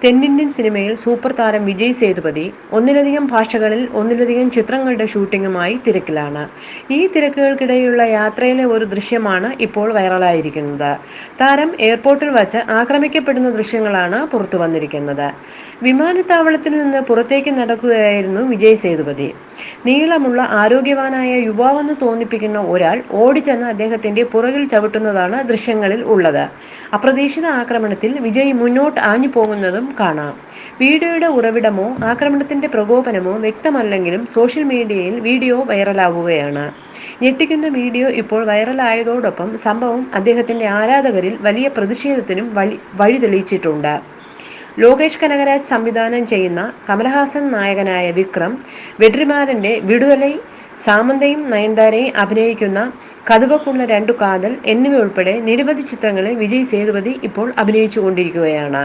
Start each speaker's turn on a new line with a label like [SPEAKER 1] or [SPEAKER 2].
[SPEAKER 1] തെന്നിന്ത്യൻ സിനിമയിൽ സൂപ്പർ താരം വിജയ് സേതുപതി ഒന്നിലധികം ഭാഷകളിൽ ഒന്നിലധികം ചിത്രങ്ങളുടെ ഷൂട്ടിംഗുമായി തിരക്കിലാണ്. ഈ തിരക്കുകൾക്കിടയിലുള്ള യാത്രയിലെ ഒരു ദൃശ്യമാണ് ഇപ്പോൾ വൈറലായിരിക്കുന്നത്. താരം എയർപോർട്ടിൽ വച്ച് ആക്രമിക്കപ്പെടുന്ന ദൃശ്യങ്ങളാണ് പുറത്തു വന്നിരിക്കുന്നത്. വിമാനത്താവളത്തിൽ നിന്ന് പുറത്തേക്ക് നടക്കുകയായിരുന്നു വിജയ് സേതുപതി. നീളമുള്ള ആരോഗ്യവാനായ യുവാവെന്ന് തോന്നിപ്പിക്കുന്ന ഒരാൾ ഓടിച്ചെന്ന് അദ്ദേഹത്തിന്റെ പുറകിൽ ചവിട്ടുന്നതാണ് ദൃശ്യങ്ങളിൽ ഉള്ളത്. അപ്രതീക്ഷിത ആക്രമണത്തിൽ വിജയ് മുന്നോട്ട് ആഞ്ഞു പോകുന്നതും കാണാം. വീഡിയോയുടെ ഉറവിടമോ ആക്രമണത്തിന്റെ പ്രകോപനമോ വ്യക്തമല്ലെങ്കിലും സോഷ്യൽ മീഡിയയിൽ വീഡിയോ വൈറലാവുകയാണ്. ഞെട്ടിക്കുന്ന വീഡിയോ ഇപ്പോൾ വൈറലായതോടൊപ്പം സംഭവം അദ്ദേഹത്തിന്റെ ആരാധകരിൽ വലിയ പ്രതിഷേധത്തിനും വഴി തെളിയിച്ചിട്ടുണ്ട്. ലോകേഷ് കനകരാജ് സംവിധാനം ചെയ്യുന്ന കമലഹാസൻ നായകനായ വിക്രം, വെട്രിമാരന്റെ വിടുതലൈ, സാമന്തയും നയൻതാരയും അഭിനയിക്കുന്ന കടുവക്കുള്ള രണ്ടു കാതൽ എന്നിവയുൾപ്പെടെ നിരവധി ചിത്രങ്ങളിൽ വിജയ് സേതുപതി ഇപ്പോൾ അഭിനയിച്ചുകൊണ്ടിരിക്കുകയാണ്.